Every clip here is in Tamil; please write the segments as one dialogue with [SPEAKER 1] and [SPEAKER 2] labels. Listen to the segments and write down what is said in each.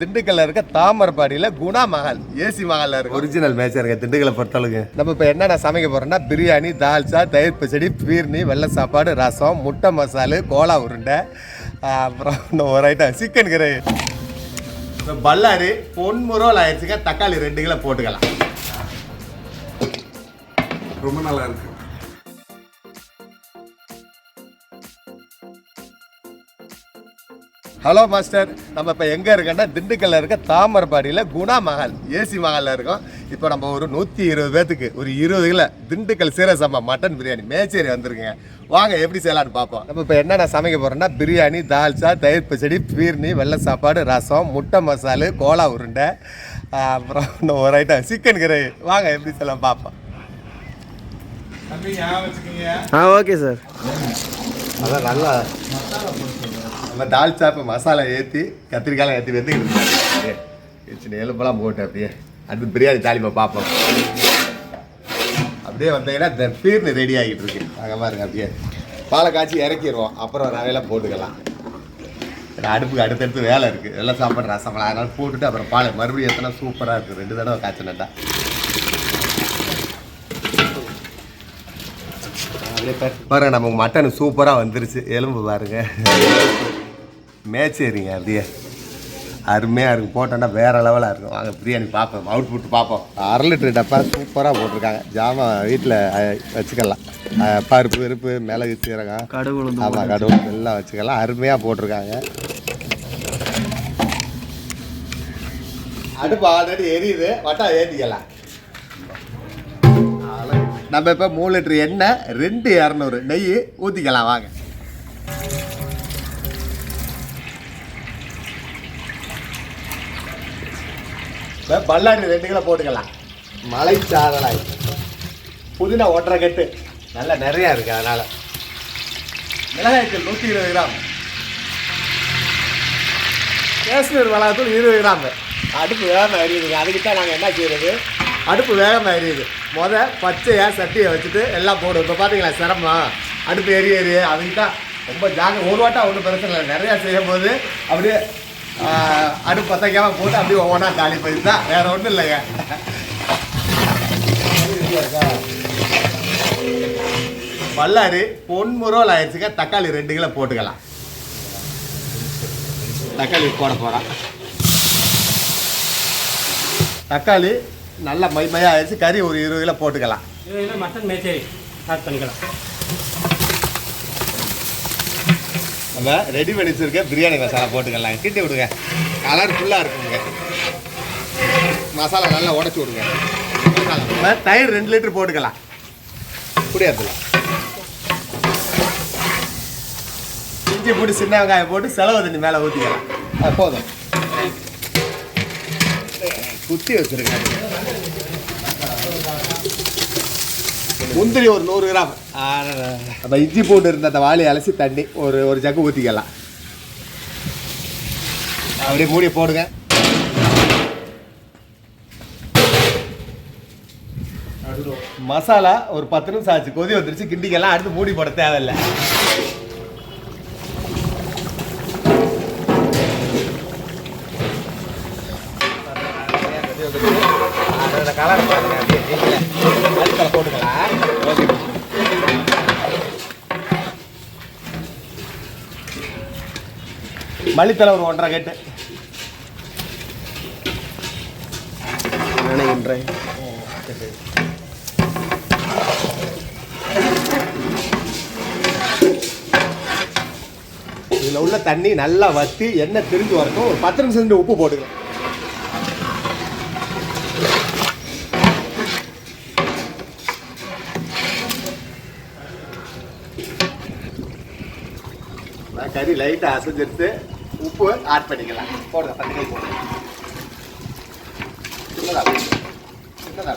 [SPEAKER 1] திண்டுக்கல்ல இருக்க தாமரபாடியில குணா மஹால் ஏசி மஹால்ல இருக்கு ஒரிஜினல் மேட்சருங்க திண்டுக்கல்லை பொறுத்தளவுக்கு. நம்ம இப்போ என்னென்ன சமைக்க போறோம்னா பிரியாணி, தால்ச்சா, தயிர் பச்சடி, பீர்னி, வெள்ளை சாப்பாடு, ரசம், முட்டை மசாலு, கோலா உருண்டை, அப்புறம் இன்னும் ஒரு ஐட்டம் சிக்கன் கிரே. இப்போ பல்லாரி பொன்முரோல் ஆயிடுச்சுங்க. தக்காளி 2 கிலோ போட்டுக்கலாம்.
[SPEAKER 2] ரொம்ப நல்லா இருக்கு.
[SPEAKER 1] ஹலோ மாஸ்டர், நம்ம இப்போ எங்கே இருக்கோன்னா திண்டுக்கல்ல இருக்க தாமரபாடியில் குணா மஹால் ஏசி மஹாலில் இருக்கோம். இப்போ நம்ம ஒரு 120 பேத்துக்கு ஒரு 20 கிலோ திண்டுக்கல் சீரக மட்டன் பிரியாணி மேச்சேரி வந்திருக்குங்க. வாங்க எப்படி செய்யலான்னு பார்ப்போம். நம்ம இப்போ என்னென்ன சமைக்க போகிறோம்னா பிரியாணி, தால்ச்சா, தயிர் பச்சடி, பீர்னி, வெள்ளை சாப்பாடு, ரசம், முட்டை மசாலு, கோலா உருண்டை, அப்புறம் இன்னும் ஒரு ஐட்டம் சிக்கன் கிரே. வாங்க எப்படி செய்யலாம் பார்ப்போம்.
[SPEAKER 3] Okay sir.
[SPEAKER 1] அதான் நல்லா நம்ம தால்ச்சா இப்போ மசாலா ஏற்றி கத்திரிக்காயெலாம் ஏற்றி வெந்துக்கிட்டு சின்ன எலும்பெல்லாம் போட்டு அப்படியே அடுத்து பிரியாணி தாளிப்பை பார்ப்போம். அப்படியே வந்தீங்கன்னா இந்த பீர்னு ரெடி ஆகிட்டு இருக்கு. அங்கே பாருங்க அப்படியே பாலை காய்ச்சி இறக்கிடுவோம். அப்புறம் ரவையெல்லாம் போட்டுக்கலாம். அடுப்புக்கு அடுத்தடுத்து வேலை இருக்குது. எல்லாம் சாப்பாடு ரசமெல்லாம் அதனால் போட்டுட்டு அப்புறம் பாலை மறுபடியும் எத்தனை சூப்பராக இருக்குது. 2 தடவை காய்ச்சினட்டா பாருங்க. நமக்கு மட்டன் சூப்பராக வந்துருச்சு. எலும்பு பாருங்க மேச்சேரிங்க. அப்படியே அருமையாக இருக்கும். போட்டோன்னா வேறு லெவலாக இருக்கும். வாங்க பிரியாணி பார்ப்போம், அவுட் புட்டு பார்ப்போம். 1/2 லிட்டர் டப்பா சூப்பராக போட்டிருக்காங்க. ஜாமான் வீட்டில் வச்சுக்கலாம். பருப்பு வெறுப்பு, மிளகு, சீரகம், ஆமாம் கடுகு எல்லாம் வச்சுக்கலாம். அருமையாக போட்டிருக்காங்க. அடுப்பு ஆல்ரெடி எரியுது. வட்டா ஏற்றிக்கலாம். நம்ம இப்போ 3 லிட்டர் எண்ணெய், 200 நெய் ஊற்றிக்கலாம். வாங்க. இப்போ பல்லாரி 2 கிலோ போட்டுக்கலாம். மலை சாதலாய், புதினா 1.5 கட்டு நல்லா நிறையா இருக்குது. அதனால் மிளகாய்த்தூள் 120 கிராம், காஷ்மீர் மிளகாய்த்தூள் 20 கிராம். அடுப்பு வேகமாக எரியுதுங்க. அதுக்கு தான் நாங்கள் என்ன செய்கிறது, அடுப்பு வேகமாக எரியுது. பச்சையாக சட்டியை வச்சுட்டு எல்லாம் போடும். இப்போ பார்த்தீங்களா சிரமம், அடுப்பு எரிய அதுக்கு தான் ரொம்ப ஒரு வாட்டா ஒன்றும் பிரச்சனை இல்லை. நிறையா செய்யும் போது அப்படியே அடுப்பு பற்றைக்காமல் போட்டு அப்படியே ஒவ்வொன்றா காலி போயிட்டு தான், வேறு ஒன்றும் இல்லைங்க. பல்லாரி பொன்முரோல் ஆயிடுச்சுங்க. தக்காளி 2 கிலோ போட்டுக்கலாம். தக்காளி போட போகிறோம். தக்காளி நல்லா மைமையாக ஆயிடுச்சு. கறி ஒரு 20 கிலோ போட்டுக்கலாம்.
[SPEAKER 3] 20 கிலோ மட்டன் மேச்சேரி ஆட் பண்ணிக்கலாம்.
[SPEAKER 1] நம்ம ரெடி பண்ணி வச்சுருக்க பிரியாணி மசாலா போட்டுக்கலாம். கிட்டி விடுங்க, கலர்ஃபுல்லாக இருக்குங்க. மசாலா நல்லா உடச்சி விடுங்க. நம்ம தயிர் 2 லிட்டர் போட்டுக்கலாம். குடியாத்துல இஞ்சி போட்டு சின்ன வெங்காயம் போட்டு செலவு தண்ணி மேலே ஊற்றிக்கலாம். போதும். குத்தி வச்சுருங்க. முந்திரி ஒரு 100 கிராம். நம்ம இஞ்சி பூண்டு இருந்த அந்த வாளி அலசி தண்ணி ஒரு ஜக்கு ஊற்றிக்கலாம். அப்படியே மூடி போடுங்க. மசாலா ஒரு 10 நிமிஷம் ஆச்சு. கொதி வந்துருச்சு. கிண்டிக்கலாம். அடுத்து மூடி போட தேவையில்லை. கலர் பாருங்க. அடுப்பில் போட்டுக்கலாம். மல்லித்தலை ஒரு 1.5 கட்டு. இதில் உள்ள தண்ணி நல்லா வற்றி எண்ணெய் திரிஞ்சு வரணும். ஒரு 10 நிமிஷம் உப்பு போட்டுக்கலாம். கறி லைட்டாக அசைஞ்சிருத்து உப்பு ஆட் பண்ணிக்கலாம். போடுங்க. 10 கிலோ போடுங்க. சின்னதாக 3,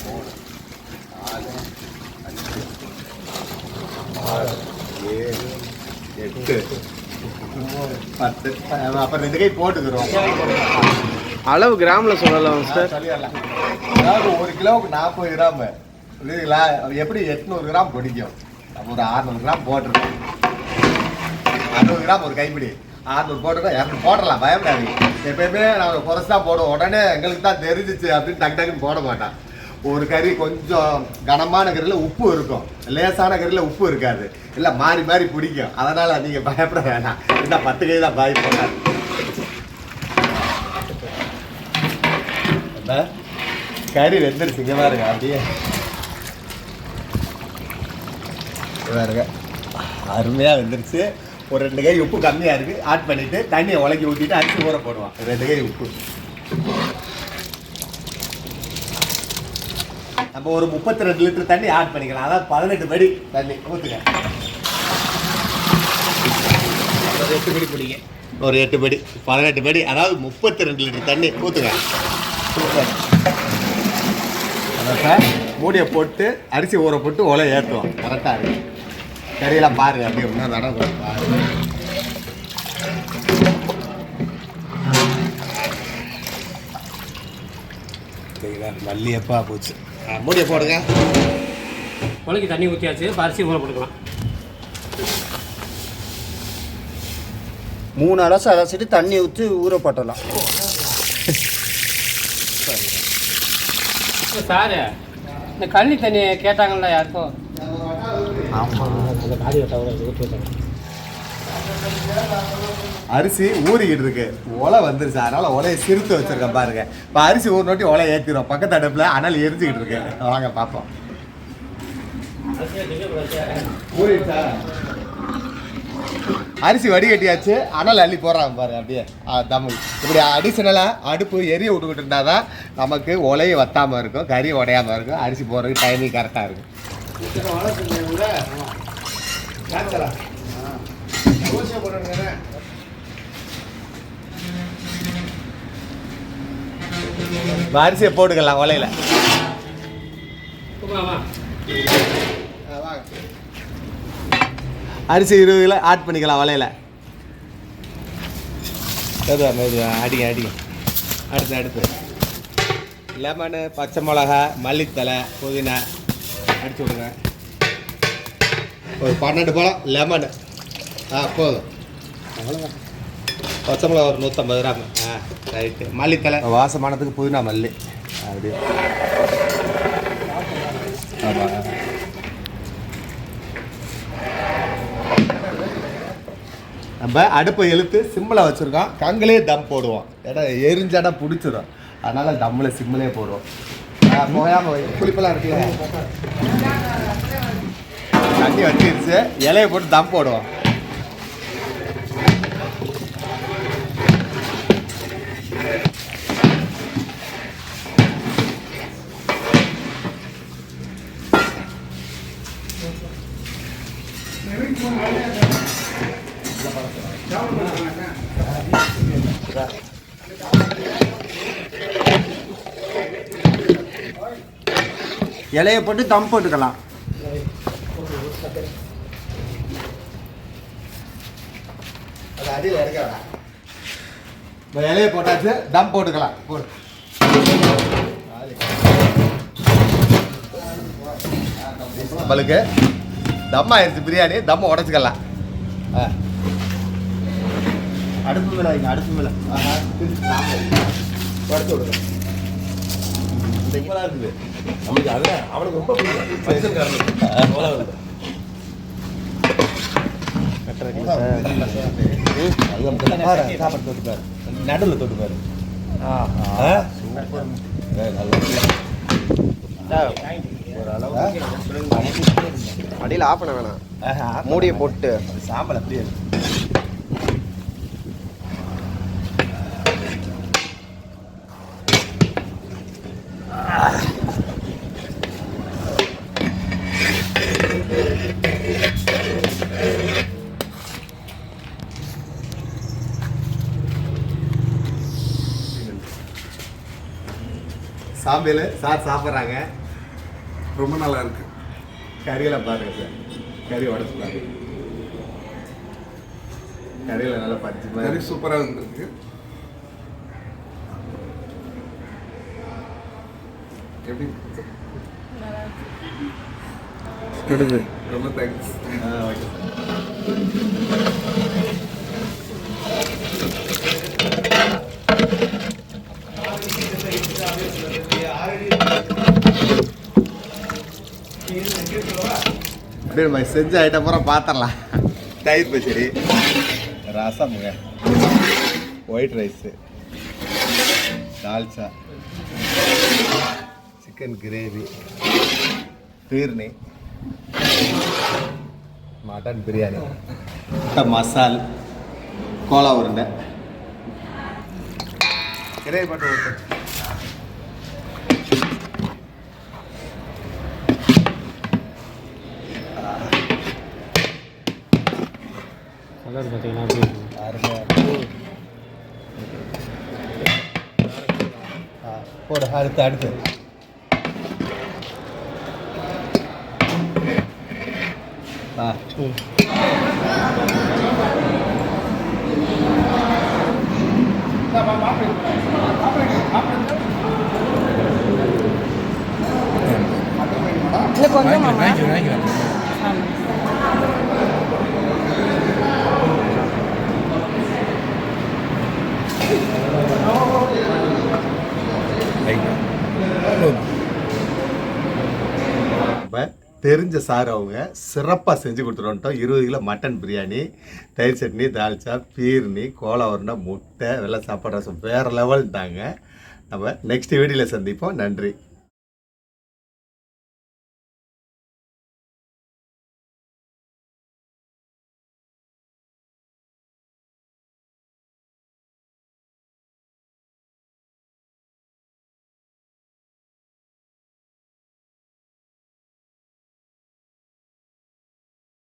[SPEAKER 1] 4, 5, 6, 7, 8, 10. அப்புறம் 2 கை போட்டுக்கிறோம்.
[SPEAKER 3] அளவு கிராமில் சொல்லலாம் சார்.
[SPEAKER 1] சொல்லிடலாம். அதாவது 1 கிலோவுக்கு 40 கிராம் இல்லைங்களா? எப்படி 800 கிராம் பிடிக்கும். நம்ம ஒரு 600 கிராம் போட்டுருக்கோம். 60 கிராம் ஒரு கைப்பிடி. 600 போட்டுருக்கோம், 200 போடலாம், பயப்படாதீங்க. எப்பயுமே நாங்கள் குறைச்சி தான் போடுவோம். உடனே எங்களுக்கு தான் தெரிஞ்சிச்சு அப்படின்னு டக்கு டக்குன்னு போட மாட்டேன். ஒரு கறி கொஞ்சம் கனமான கறியில் உப்பு இருக்கும், லேசான கறியில் உப்பு இருக்காது, இல்லை மாறி மாறி பிடிக்கும். அதனால் நீங்கள் பயப்பட வேண்டாம். இந்த 10 கை தான் பாய் போட்டார். கறி வெந்துருச்சுங்க பாருங்க, அப்படியே பாருங்க அருமையாக வெந்துருச்சு. ஒரு 2 கை உப்பு கம்மியாக இருக்குது, ஆட் பண்ணிவிட்டு தண்ணியை உலக்கி ஊற்றிட்டு அரிசி ஊற போடுவான். 2 கை உப்பு. நம்ம ஒரு 32 லிட்டர் தண்ணி ஆட் பண்ணிக்கலாம். அதாவது 18 படி தண்ணி ஊற்றுங்க. ஒரு 8 படி பிடிங்க, ஒரு 8 படி 18 படி, அதாவது 32 லிட்டர் தண்ணி ஊற்றுங்க. அதான் மூடியை போட்டு அரிசி ஊற போட்டு உலை ஏற்றுவோம். கரெக்டாக இருக்கு. கறியெல்லாம் பாருங்க, அப்படியே ஒன்றா நடக்கும் பாருங்க. மல்லி எப்பா போச்சு. மூடியை போடுங்க.
[SPEAKER 3] உலக்கி தண்ணி ஊற்றியாச்சு, அரிசி ஊற போட்டுக்கலாம்.
[SPEAKER 2] 3 அலசு அலசிட்டு தண்ணி ஊற்றி ஊற போட்டலாம்.
[SPEAKER 3] சார், இந்த கள்ளி தண்ணி கேட்டாங்கல்ல யாருக்கும்?
[SPEAKER 1] அரிசி ஊறிக்கிட்டு இருக்கு, ஒலை வந்துருச்சு. அதனால ஒலையை சிறுத்து வச்சிருக்கேன் பாருங்க. இப்போ அரிசி ஊர் நோட்டி ஒலை ஏற்றிடும் பக்கத்து அடுப்பில். ஆனால் எரிஞ்சுக்கிட்டு இருக்கு. வாங்க பார்ப்போம். ஊறிடுச்சா? அரிசி வடிகட்டியாச்சு. அனல் அள்ளி போடுறாங்க பாருங்க, அப்படியே தமிழ். இப்படி அடிஷனலாக அடுப்பு எரிய விட்டுக்கிட்டு இருந்தால் தான் நமக்கு ஒலையை வத்தாமல் இருக்கும், கறி உடையாமல் இருக்கும், அரிசி போடுறதுக்கு டைமிங் கரெக்டாக இருக்கும். அரிசியை போட்டுக்கலாம் ஒலையில். அரிசி 20 கிலோ ஆட் பண்ணிக்கலாம் வலையில். அடிங்க அடிங்க. அடுத்து லெமனு, பச்சை மிளகா, மல்லித்தலை, புதினா அடிச்சு விடுங்க. ஒரு 12 பழம் லெமனு. போதும். அவ்வளோதான். பச்சை மிளகா ஒரு 150 கிராம். ரைட்டு. மல்லித்தலை வாசமானதுக்கு புதினா மல்லி. அப்படியே ஆமாம். நம்ம அடுப்பை இழுத்து சிம்மில் வச்சுருக்கோம். கங்கிலே தம் போடுவோம். இடம் எரிஞ்சாடா பிடிச்சிடும். அதனால் தம்மில் சிம்மிலே போடுவோம். போயாமல் புளிப்பெல்லாம் இருக்குல்ல, தண்ணி வச்சிருச்சு. இலையை போட்டு தம் போடுவோம்.
[SPEAKER 2] இலையை போட்டு தம் போட்டுக்கலாம்.
[SPEAKER 1] அடியில் இறக்க வேணாம். இலையை போட்டாச்சு, தம் போட்டுக்கலாம். போடு. நம்மளுக்கு தம் ஆயிடுச்சு பிரியாணி. தம் உடச்சிக்கலாம்.
[SPEAKER 2] அடுப்பு மேலே வைங்க, அடுப்பு மேலே
[SPEAKER 1] உடச்சு விடுங்க. இந்த இவ்வளோ இருக்குது நமக்கு. அது அவனுக்கு ரொம்ப சாப்பாடு தொட்டுப்பாரு, நடுவில் தொட்டுப்பாரு.
[SPEAKER 2] அடியில் ஆஃப் பண்ண வேணாம், மூடியை போட்டு
[SPEAKER 1] சாம்பல் அப்படியே சாம்பியல் சார் சாப்பிட்றாங்க.
[SPEAKER 4] ரொம்ப நல்லா இருக்கு.
[SPEAKER 1] கறியெல்லாம் பாருங்க சார், கறி உடச்சு பாருங்க. கறியில் நல்லா பஞ்சு மாதிரி
[SPEAKER 4] கறி சூப்பராக இருந்திருக்கு. எப்படி
[SPEAKER 2] எடுது?
[SPEAKER 4] ரொம்ப தேங்க்ஸ்.
[SPEAKER 1] Okay sir. அப்படியே நம்ம செஞ்ச ஐட்டம் பூரா பார்த்துடலாம். தயிர் பச்சடி, ரசமுங்க, ஒயிட் ரைஸு, தால்ச்சா, சிக்கன் கிரேவி, பீர்னி, மட்டன் பிரியாணி, மசால், கோலா உருண்டை, கிரேவி மட்டும் விட்டு
[SPEAKER 3] கலர் பார்த்தீங்கன்னா
[SPEAKER 1] போடு. அடுத்து அடுத்து தெரிஞ்ச சார் அவங்க சிறப்பாக செஞ்சு கொடுத்துருவோம். 20 கிலோ மட்டன் பிரியாணி, தயிர் சட்னி, தால்ச்சா, பீர்னி, கோலா உருண்டை, முட்டை, வெள்ளை சாப்பாடு, ரசம் வேறு லெவல்ட்டாங்க. நம்ம நெக்ஸ்ட் வீடியோவில் சந்திப்போம். நன்றி.